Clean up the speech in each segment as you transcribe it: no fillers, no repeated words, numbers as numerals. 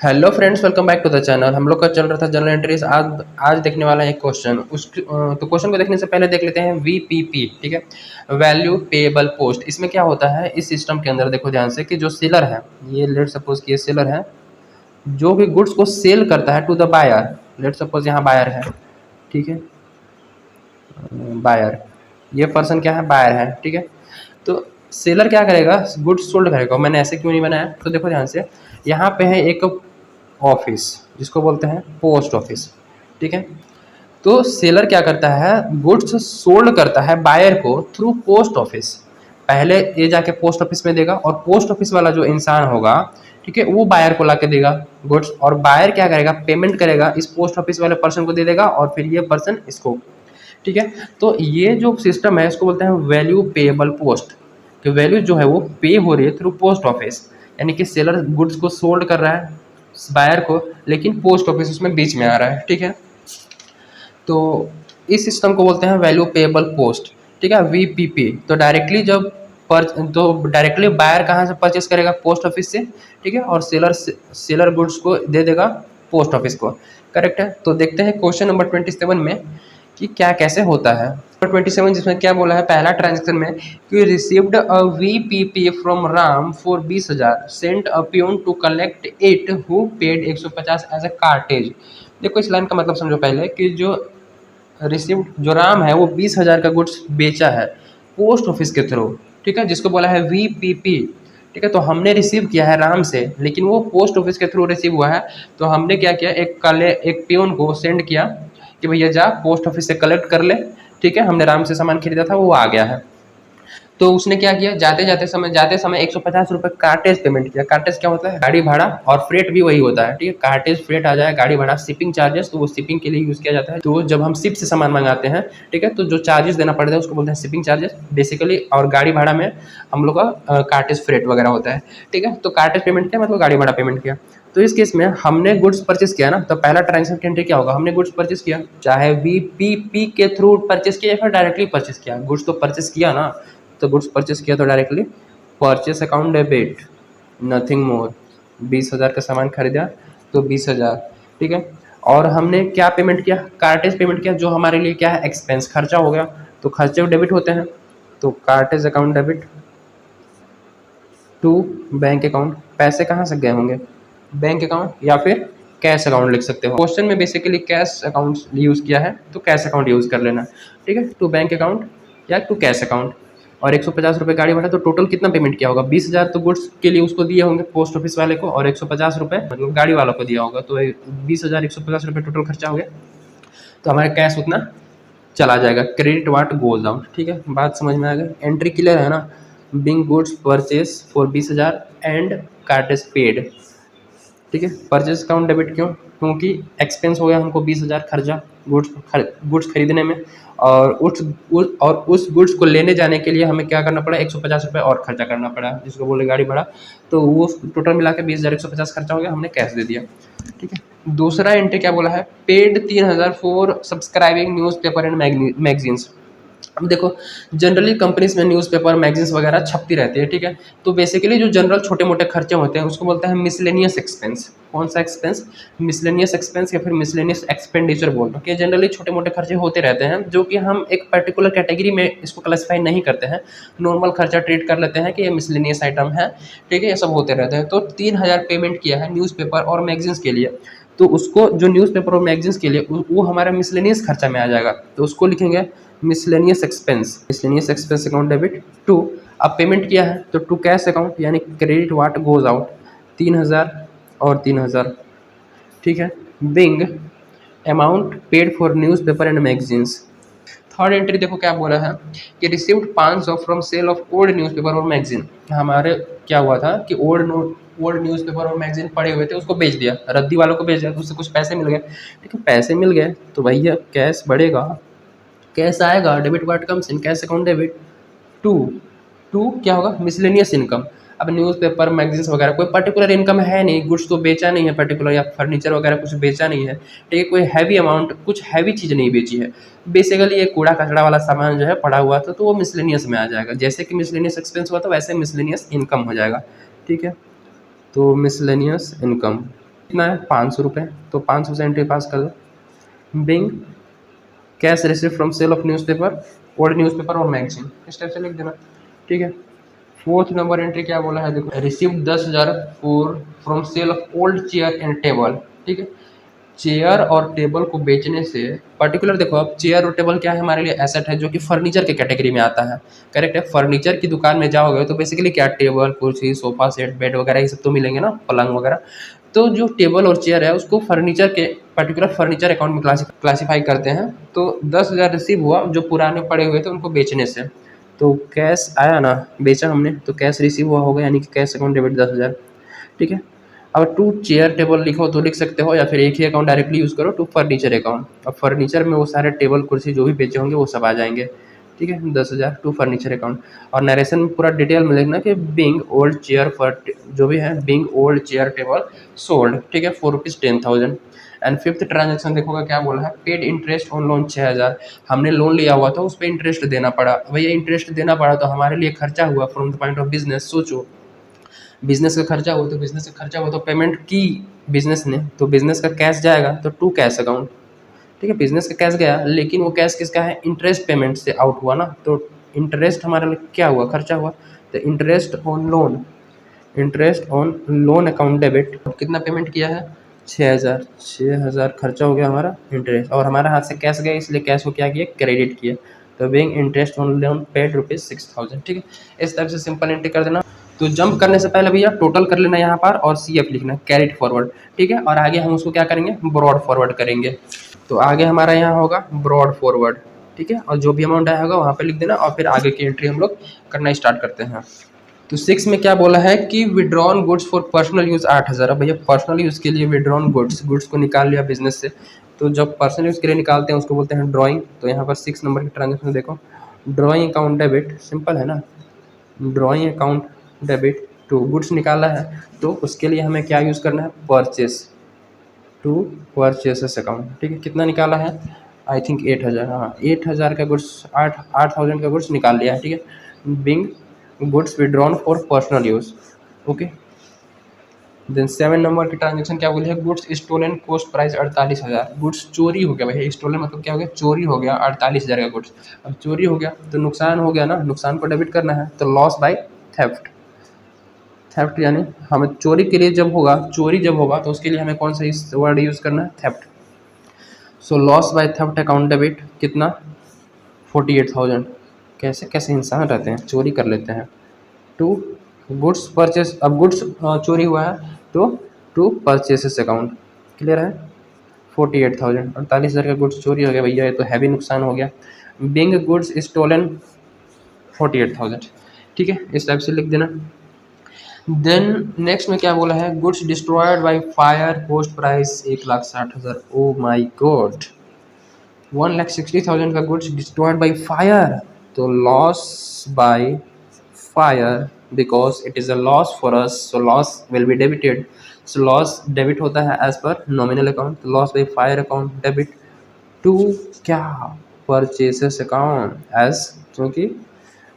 Hello friends, welcome back to the channel. हम लोग का चल रहा था जनरल एंट्रीज। आज देखने वाला है एक क्वेश्चन। तो क्वेश्चन को देखने से पहले देख लेते हैं वीपीपी। ठीक है, वैल्यू पेएबल पोस्ट। इसमें क्या होता है इस सिस्टम के अंदर, देखो ध्यान से कि जो सेलर है, ये लेट सपोज कि ये सेलर है जो कि गुड्स को सेल करता है to the buyer. Let suppose यहाँ बायर है, ठीक है, बायर, ये पर्सन क्या है, बायर है। ठीक है, तो सेलर क्या करेगा, गुड्स सोल्ड करेगा। मैंने ऐसे क्यों नहीं बनाया, तो देखो ध्यान से, यहाँ पे है एक ऑफिस जिसको बोलते हैं पोस्ट ऑफिस। ठीक है, तो सेलर क्या करता है, गुड्स सोल्ड करता है बायर को थ्रू पोस्ट ऑफिस। पहले ये जाके पोस्ट ऑफिस में देगा और पोस्ट ऑफिस वाला जो इंसान होगा, ठीक है, वो बायर को लाके देगा गुड्स, और बायर क्या करेगा, पेमेंट करेगा इस पोस्ट ऑफिस वाले पर्सन को दे देगा, और फिर ये पर्सन इसको। ठीक है, तो ये जो सिस्टम है इसको बोलते हैं वैल्यू पेएबल पोस्ट। कि वैल्यू जो है वो पे हो रही है थ्रू पोस्ट ऑफिस, यानी कि सेलर गुड्स को सोल्ड कर रहा है बायर को, लेकिन पोस्ट ऑफिस उसमें बीच में आ रहा है। ठीक है, तो इस सिस्टम को बोलते हैं वैल्यू पेएबल पोस्ट। ठीक है, वीपीपी। तो डायरेक्टली बायर कहाँ से परचेस करेगा, पोस्ट ऑफिस से। ठीक है, और सेलर गुड्स को दे देगा पोस्ट ऑफिस को। करेक्ट है। तो देखते हैं क्वेश्चन नंबर 27 में कि क्या कैसे होता है। नंबर 27 जिसमें क्या बोला है, पहला ट्रांजेक्शन में कि received a VPP from Ram for 20,000, sent a peon to collect it who paid 150 as a cartage. देखो इस लाइन का मतलब समझो पहले कि जो रिसीव्ड जो राम है वो 20,000 का गुड्स बेचा है पोस्ट ऑफिस के थ्रू। ठीक है, जिसको बोला है वीपीपी। ठीक है, तो हमने रिसीव किया है राम से, लेकिन वो पोस्ट ऑफिस के थ्रू रिसीव हुआ है। तो हमने क्या किया, एक पियोन को सेंड किया कि भैया जा पोस्ट ऑफिस से कलेक्ट कर ले। ठीक है, हमने राम से सामान खरीदा था, वो आ गया है। तो उसने क्या किया, जाते समय 150 रुपये कार्टेज पेमेंट किया। कार्टेज क्या होता है, गाड़ी भाड़ा, और फ्रेट भी वही होता है। ठीक है, कार्टेज फ्रेट आ जाए, गाड़ी भाड़ा, शिपिंग चार्जेस, तो वो शिपिंग के लिए यूज़ किया जाता है। तो जब हम शिप से सामान मंगाते हैं, ठीक है, तो जो चार्जेस देना पड़ता है उसको बोलते हैं शिपिंग चार्जेस बेसिकली। और गाड़ी भाड़ा में हम लोग का कार्टेज फ्रेट वगैरह होता है। ठीक है, तो कार्टेज पेमेंट किया मतलब गाड़ी भाड़ा पेमेंट किया। तो इस केस में हमने गुड्स परचेस किया ना, तो पहला ट्रांजेक्शन एंट्री क्या होगा, हमने गुड्स परचेस किया, चाहे वीपीपी के थ्रू परचेस किया या फिर डायरेक्टली परचेस किया, गुड्स तो परचेस किया ना। तो गुड्स परचेस किया तो directly purchase account debit, nothing more. 20,000 का सामान खरीदा तो 20,000। ठीक है, और हमने क्या पेमेंट किया, कार्टेज पेमेंट किया, जो हमारे लिए क्या है, एक्सपेंस, खर्चा हो गया। तो खर्चे डेबिट होते हैं, तो cartage account debit to bank account. पैसे कहाँ से गए होंगे, बैंक अकाउंट या फिर कैश अकाउंट लिख सकते हो। क्वेश्चन में बेसिकली कैश अकाउंट यूज़ किया है, तो कैश अकाउंट यूज़ कर लेना। ठीक है, टू बैंक अकाउंट या टू कैश अकाउंट। और 150 रुपये गाड़ी भाड़ा, तो टोटल कितना पेमेंट किया होगा, 20,000 तो गुड्स के लिए उसको दिए होंगे पोस्ट ऑफिस वाले को, और 150 रुपये मतलब गाड़ी वालों को दिया होगा। तो 20,000 150 रुपये टोटल खर्चा हो गया। तो हमारा कैश उतना चला जाएगा, क्रेडिट वाट गोज आउट। ठीक है, बात समझ में आ गई, एंट्री क्लियर है ना। Bing goods purchase for 20,000 and cartridge paid. ठीक है, परचेज अकाउंट डेबिट क्यों, क्योंकि एक्सपेंस हो गया हमको 20,000 खर्चा गुड्स खरीदने में। और उस गुड्स को लेने जाने के लिए हमें क्या करना पड़ा, 150 रुपये और खर्चा करना पड़ा, जिसको बोले गाड़ी भाड़ा। तो वो टोटल मिला के 20,150 खर्चा हो गया, हमने कैश दे दिया। ठीक है, दूसरा एंट्री क्या बोला है, paid 3,000 for subscribing news paper and magazines. अब देखो, जनरली कंपनीज में न्यूज़पेपर मैगजीन्स वगैरह छपती रहती है। ठीक है, तो बेसिकली जो जनरल छोटे मोटे खर्चे होते हैं उसको बोलते हैं मिसलेनियस एक्सपेंस। कौन सा एक्सपेंस, मिसलेनियस एक्सपेंस या फिर मिसलेनियस एक्सपेंडिचर बोल दो। कि जनरली छोटे मोटे खर्चे होते रहते हैं, जो कि हम एक पर्टिकुलर कैटेगरी में इसको क्लासीफाई नहीं करते हैं, नॉर्मल खर्चा ट्रीट कर लेते हैं कि ये मिसलेनियस आइटम है। ठीक है, ये सब होते रहते हैं। तो 3,000 पेमेंट किया है न्यूज़पेपर और मैगजीन्स के लिए, तो उसको जो न्यूज़पेपर और मैगजीन्स के लिए वो हमारा मिसलेनियस खर्चा में आ जाएगा। तो उसको लिखेंगे miscellaneous expense account debit to. अब पेमेंट किया है तो टू कैश अकाउंट, यानी क्रेडिट वाट गोज आउट, 3,000 और 3,000। ठीक है, being amount paid for newspaper and magazines. Third entry देखो क्या बोला है कि received 500 from sale of old newspaper और मैगजीन। हमारे क्या हुआ था कि ओल्ड न्यूज़पेपर और मैगजीन पड़े हुए थे, उसको बेच दिया, रद्दी वालों को बेच दिया, तो उससे कुछ पैसे मिल गए। ठीक है, पैसे मिल गए तो भैया कैश बढ़ेगा, कैश आएगा, debit what comes in cash account debit to. To क्या होगा, मिसलेनियस इनकम। अब न्यूज़पेपर मैगजीन्स वगैरह कोई पर्टिकुलर इनकम है नहीं, गुड्स तो बेचा नहीं है पर्टिकुलर, या फर्नीचर वगैरह कुछ बेचा नहीं है। ठीक है, कोई हैवी अमाउंट, कुछ हैवी चीज़ नहीं बेची है, बेसिकली ये कूड़ा कचड़ा वाला सामान जो है पड़ा हुआ था, तो वो मिसलेनियस में आ जाएगा। जैसे कि मिसलेनियस एक्सपेंस हुआ था वैसे मिसलेनियस इनकम हो जाएगा। ठीक है, तो मिसलेनियस इनकम। कितना है 500 रुपये, तो 500 से एंट्री पास कर दो। Being cash receive from sale of newspaper, old newspaper और मैगजीन, इस टाइप से लिख देना। ठीक है। फोर्थ नंबर एंट्री क्या बोला है, देखो receive 10,000 for from sale of old chair and table. ठीक है। चेयर और टेबल को बेचने से पर्टिकुलर, देखो अब चेयर और टेबल क्या है हमारे लिए, एसेट है जो कि फर्नीचर के कैटेगरी में आता है। करेक्ट है। फर्नीचर की दुकान में जाओगे तो बेसिकली क्या, टेबल कुर्सी सोफा सेट बेड वगैरह ये सब तो मिलेंगे ना, पलंग वगैरह। तो जो टेबल और चेयर है उसको फर्नीचर के पर्टिकुलर फर्नीचर अकाउंट में क्लासीफाई करते हैं। तो 10,000 रिसीव हुआ जो पुराने पड़े हुए थे उनको बेचने से, तो कैश आया ना, बेचा हमने तो कैश रिसीव हुआ होगा, यानी कि कैश अकाउंट डेबिट 10,000। ठीक है। अब टू चेयर टेबल लिखो तो लिख सकते हो, या फिर एक ही अकाउंट डायरेक्टली यूज़ करो, टू फर्नीचर अकाउंट। अब फर्नीचर में वो सारे टेबल कुर्सी जो भी बेचे होंगे वो सब आ जाएंगे। ठीक है। 10,000 टू फर्नीचर अकाउंट। और नरेशन में पूरा डिटेल में लिखना कि बिंग ओल्ड चेयर फॉर जो भी है, being old chair table sold. ठीक है, ₹4 10,000। एंड फिफ्थ ट्रांजेक्शन देखोगा क्या बोला है, पेड इंटरेस्ट ऑन लोन 6,000। हमने लोन लिया हुआ था, उस पर इंटरेस्ट देना पड़ा। भैया इंटरेस्ट देना पड़ा तो हमारे लिए खर्चा हुआ from the point of business. सोचो बिजनेस का खर्चा हुआ, तो बिजनेस का खर्चा हुआ तो पेमेंट की बिजनेस ने, तो बिजनेस का कैश जाएगा तो टू कैश अकाउंट। ठीक है। बिजनेस का कैश गया, लेकिन वो कैश किसका है, इंटरेस्ट पेमेंट से आउट हुआ ना, तो इंटरेस्ट हमारे लिए क्या हुआ, खर्चा हुआ। तो interest on loan, interest on loan account debit. कितना पेमेंट किया है, 6,000। 6,000 खर्चा हो गया हमारा इंटरेस्ट, और हमारे हाथ से कैश गया इसलिए कैश को क्या किया, क्रेडिट किया। तो being interest on loan paid ₹6,000। ठीक है। इस टाइप से सिंपल एंट्री कर देना। तो जंप करने से पहले भैया टोटल कर लेना यहाँ पर, और CF लिखना, कैरिड फॉरवर्ड। ठीक है। और आगे हम उसको क्या करेंगे, ब्रॉड फॉरवर्ड करेंगे। तो आगे हमारा यहाँ होगा ब्रॉड फॉरवर्ड। ठीक है। और जो भी अमाउंट आया होगा वहाँ पे लिख देना, और फिर आगे की एंट्री हम लोग करना स्टार्ट करते हैं। तो 6 में क्या बोला है कि withdrawn goods for personal use 8,000। अब भैया पर्सनल यूज़ के लिए विड्रॉन गुड्स को निकाल लिया बिजनेस से, तो जब पर्सनल यूज़ के लिए निकालते हैं उसको बोलते हैं ड्राइंग। तो यहाँ पर 6 नंबर की ट्रांजेक्शन देखो, ड्राइंग अकाउंट डेबिट, सिंपल है ना, drawing account debit to goods निकाला है, तो उसके लिए हमें क्या यूज़ करना है, परचेस, टू परचेसेस अकाउंट। ठीक है। कितना निकाला है, आई थिंक 8,000। हाँ 8,000 का गुड्स, 8,000 का गुड्स निकाल लिया है। ठीक है। Being goods withdrawn for personal use. Okay. Then 7 number की ट्रांजेक्शन क्या बोली है, goods stolen cost price 48,000। Goods चोरी हो गया भैया, स्टोलन मतलब क्या हो गया, चोरी हो गया, 48,000 का गुड्स। अब चोरी हो गया तो नुकसान हो गया ना, नुकसान को डेबिट करना है, तो लॉस बाय थेफ्ट। थेफ्ट यानी हमें चोरी के लिए जब होगा, चोरी जब होगा तो उसके लिए हमें कौन सा वर्ड यूज़ करना है, theft. So loss by theft account debit कितना, 48,000। कैसे कैसे इंसान रहते हैं, चोरी कर लेते हैं। टू गुड्स परचेस, अब गुड्स चोरी हुआ है तो टू परचेसेस अकाउंट। क्लियर है। 48,000, 48,000 का गुड्स चोरी हो गया भैया, ये तो हैवी नुकसान हो गया। Being goods stolen 48,000। ठीक है। इस टाइप से लिख देना। देन नेक्स्ट में क्या बोला है, goods destroyed by fire cost price 1,60,000। Oh my god, 1,60,000 का गुड्स डिस्ट्रॉयड बाय फायर, तो loss by fire, because it is a loss for us, so loss will be debited. So loss debit होता है as per nominal account, तो loss by fire account debit to क्या, purchases account as, क्योंकि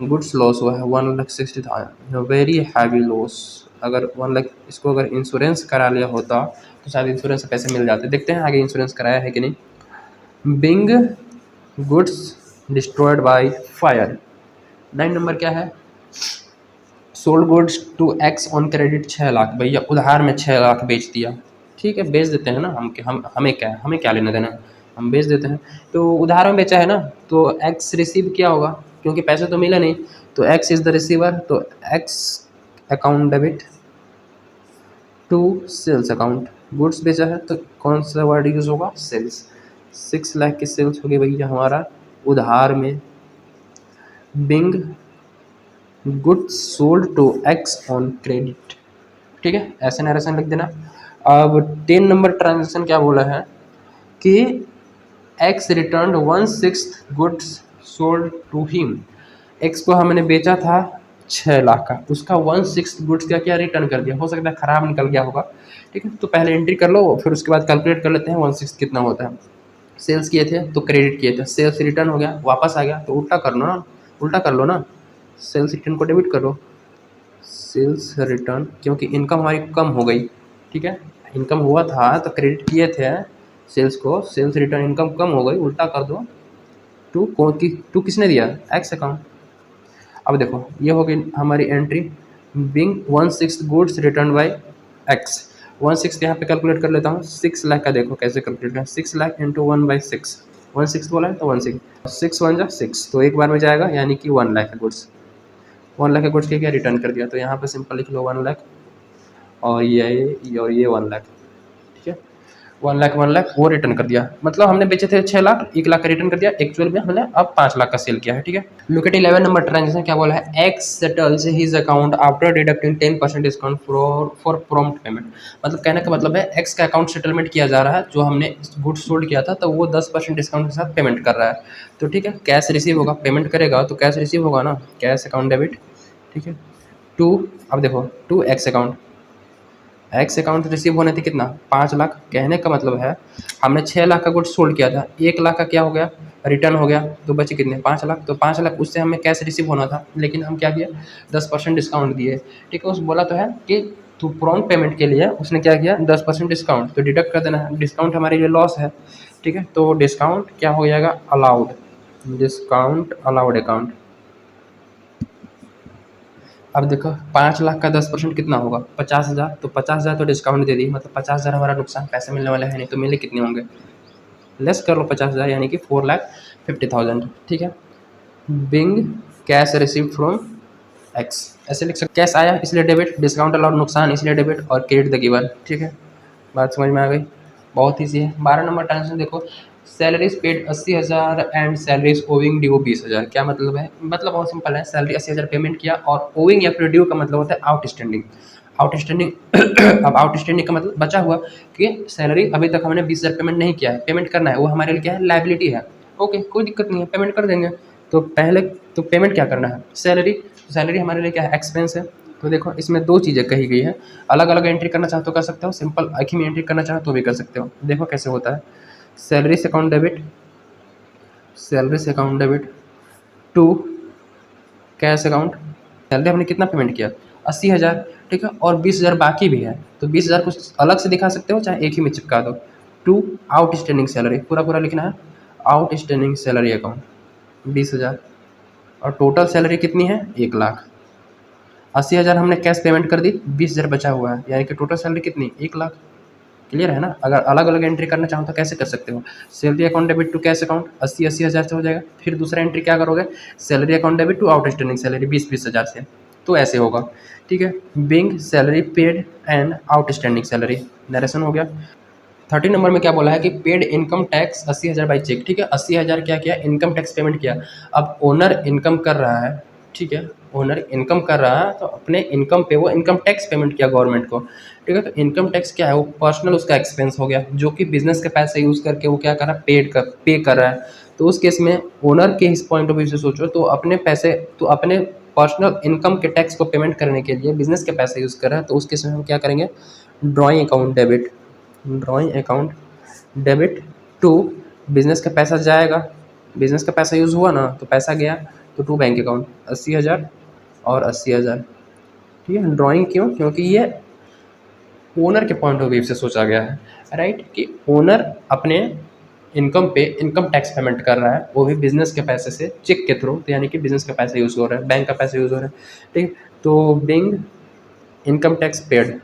goods loss हुआ है 1,60,000, very heavy loss. अगर 1,00,000 इसको अगर इंश्योरेंस करा लिया होता तो शायद इंश्योरेंस से पैसे मिल जाते। देखते हैं आगे इंश्योरेंस कराया है कि नहीं। Being goods destroyed by fire. 9 number क्या है, sold goods to X on credit 6,00,000। भैया उधार में 6,00,000 बेच दिया। ठीक है, बेच देते हैं ना, हम हमें क्या लेना देना है, हम बेच देते हैं। तो उधार में बेचा है ना, तो एक्स रिसीव किया होगा, क्योंकि पैसे तो मिला नहीं, तो एक्स इज़ द रिसीवर, तो X account debit to sales account. Goods बेचा है तो कौन सा वर्ड यूज़ होगा, सेल्स। 6,00,000 की सेल्स होगी भैया हमारा उधार में। Being goods sold to X on credit. ठीक है, ऐसे नरेशन लिख देना। अब 10 नंबर ट्रांजेक्शन क्या बोला है कि X return 1/6 goods sold to him. X को हमने बेचा था 6,00,000 का, उसका 1/6 गुड्स का क्या रिटर्न कर दिया, हो सकता है ख़राब निकल गया होगा। ठीक है, तो पहले एंट्री कर लो, फिर उसके बाद कैलकुलेट कर लेते हैं 1/6 कितना होता है। सेल्स किए थे तो क्रेडिट किए थे, सेल्स रिटर्न हो गया, वापस आ गया, तो उल्टा कर लो ना, उल्टा कर लो ना, सेल्स रिटर्न को डेबिट करो, सेल्स रिटर्न, क्योंकि इनकम हमारी कम हो गई। ठीक है, इनकम हुआ था तो क्रेडिट किए थे सेल्स को, सेल्स रिटर्न इनकम कम हो गई, उल्टा कर दो टू किसने दिया, एक्स अकाउंट। अब देखो ये हो गई हमारी entry, being 1/6 goods return by X. 1/6 यहाँ पे कैलकुलेट कर लेता हूँ, 6 लाख का देखो कैसे कैलकुलेट करें, 6 लाख इंटू 1/6, 1/6 बोला है तो 1/6, 6 एक बार में जाएगा यानी कि 1 लाख का गुड्स, 1 लाख के गुड्स के क्या रिटर्न कर दिया, तो यहाँ पे सिंपल लिख लो 1 लाख और ये 1 लाख, ठीक है 1 लाख वो रिटर्न कर दिया, मतलब हमने बेचे थे 6 लाख, 1 लाख का रिटर्न कर दिया, एक्चुअल में हमने अब 5 लाख का सेल किया है, ठीक है। लुक एट 11 नंबर ट्रांजेक्शन, क्या बोला है, x settles his account after deducting 10% discount for prompt payment. मतलब कहने का मतलब है एक्स का अकाउंट सेटलमेंट किया जा रहा है, जो हमने गुड्स सोल्ड किया था तो वो 10% डिस्काउंट के साथ पेमेंट कर रहा है, तो ठीक है कैश रिसीव होगा, पेमेंट करेगा तो कैश रिसीव होगा ना, कैश अकाउंट डेबिट, ठीक है टू, अब देखो to X account, X account receive होने थे कितना, 5 लाख, कहने का मतलब है हमने 6 लाख का गुड्स सोल्ड किया था, 1 लाख का क्या हो गया, रिटर्न हो गया, तो बचे कितने 5 लाख, तो 5 लाख उससे हमें कैश रिसीव होना था, लेकिन हम क्या किया 10% डिस्काउंट दिए, ठीक है। उस बोला तो है कि तू प्रॉम्प्ट पेमेंट के लिए उसने क्या किया 10% डिस्काउंट, तो डिडक्ट कर देना है, डिस्काउंट हमारे लिए लॉस है, ठीक है, तो डिस्काउंट क्या हो जाएगा अलाउड, डिस्काउंट अलाउड अकाउंट। अब देखो 5 लाख का 10% कितना होगा 50,000, तो 50,000 तो डिस्काउंट दे दी, मतलब 50,000 हमारा नुकसान, पैसे मिलने वाले हैं नहीं, तो मिले कितने होंगे, लेस कर लो 50,000 यानी कि 4,50,000, ठीक है। Being cash receive from X, ऐसे लिख सकते, कैश आया इसलिए डेबिट, डिस्काउंट अलाउड नुकसान इसलिए डेबिट, और क्रेडिट द गिवन, ठीक है। बात समझ में आ गई, बहुत ईजी है। 12 नंबर ट्रांजेक्शन देखो, salaries paid 80,000 and salaries owing due 20,000, क्या मतलब है, मतलब बहुत सिंपल है, सैलरी 80,000 पेमेंट किया और ओविंग या फिर ड्यू का मतलब होता है आउटस्टैंडिंग, आउटस्टैंडिंग अब आउटस्टैंडिंग का मतलब बचा हुआ कि सैलरी अभी तक हमने 20,000 पेमेंट नहीं किया है, पेमेंट करना है, वो हमारे लिए क्या है लाइबिलिटी है, ओके कोई दिक्कत नहीं है, पेमेंट कर देंगे। तो पहले तो पेमेंट क्या करना है, सैलरी, सैलरी हमारे लिए क्या है एक्सपेंस है, तो देखो इसमें दो चीज़ें कही गई है, अलग अलग एंट्री करना चाहो तो कर सकते हो, सिंपल एक ही में एंट्री करना चाहो तो भी कर सकते हो, देखो कैसे होता है, सैलरी से अकाउंट डेबिट, सैलरी से account debit to cash account, salary हमने कितना पेमेंट किया 80,000, ठीक है, और 20,000 बाकी भी है, तो 20,000 कुछ अलग से दिखा सकते हो चाहे एक ही में चिपका दो, टू आउट स्टैंडिंग सैलरी, पूरा पूरा लिखना है, आउट स्टैंडिंग सैलरी अकाउंट 20,000, और टोटल सैलरी कितनी है 1 लाख, 80,000 हमने कैश पेमेंट कर दी, 20,000 बचा हुआ है, यानी कि टोटल सैलरी कितनी 1 लाख, क्लियर है ना। अगर अलग अलग एंट्री करना चाहो तो कैसे कर सकते हो, salary account debit to cash account 80,000 से हो जाएगा, फिर दूसरा एंट्री क्या करोगे, salary account debit to outstanding salary 20,000 से, तो ऐसे होगा, ठीक है। Being salary paid and outstanding salary, narration हो गया। 30 नंबर में क्या बोला है कि paid income tax 80,000 by cheque, ठीक है, 80,000 क्या किया इनकम टैक्स पेमेंट किया, अब ओनर इनकम कर रहा है, ठीक है, ओनर इनकम कर रहा है तो अपने इनकम पे वो इनकम टैक्स पेमेंट किया गवर्नमेंट को, ठीक है, तो इनकम टैक्स क्या है वो पर्सनल उसका एक्सपेंस हो गया, जो कि बिजनेस के पैसे यूज़ करके वो क्या कर रहा है पे कर रहा है, तो उस केस में ओनर के इस पॉइंट ऑफ व्यू से सोचो तो अपने पैसे, तो अपने पर्सनल इनकम के टैक्स को पेमेंट करने के लिए बिजनेस के पैसे यूज़ कर रहा है, तो उस केस में हम क्या करेंगे drawing account debit, drawing account debit to business का पैसा जाएगा, बिजनेस का पैसा यूज़ हुआ ना तो पैसा गया, तो टू बैंक अकाउंट 80,000 और 80,000, ठीक है। ड्राइंग क्यों, क्योंकि ये ओनर के पॉइंट ऑफ व्यू से सोचा गया है, राइट, कि ओनर अपने इनकम पे इनकम टैक्स पेमेंट कर रहा है, वो भी बिजनेस के पैसे से चेक के थ्रू, तो यानी कि बिजनेस का पैसा यूज़ हो रहा है, बैंक का पैसा यूज़ हो रहा है, ठीक, तो बिंग इनकम टैक्स पेड,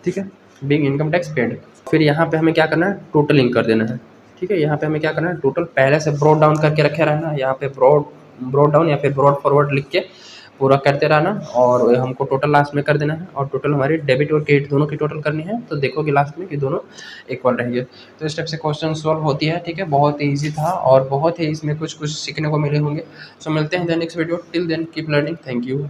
ठीक है, बिंग इनकम टैक्स पेड। फिर यहाँ पे हमें क्या करना है टोटलिंग कर देना है, ठीक है, यहाँ पे हमें क्या करना है टोटल पहले से ब्रॉड डाउन करके रखे रहना, यहाँ पे ब्रॉड डाउन या फिर ब्रॉड फॉरवर्ड लिख के पूरा करते रहना, और हमको टोटल लास्ट में कर देना है, और टोटल हमारी डेबिट और क्रेडिट दोनों की टोटल करनी है, तो देखोगे लास्ट में कि दोनों इक्वल रहेंगे। तो इस टाइप से क्वेश्चन सॉल्व होती है, ठीक है, बहुत ही ईजी था और बहुत ही इसमें कुछ कुछ सीखने को मिले होंगे। सो मिलते हैं next video, till then keep learning, thank you.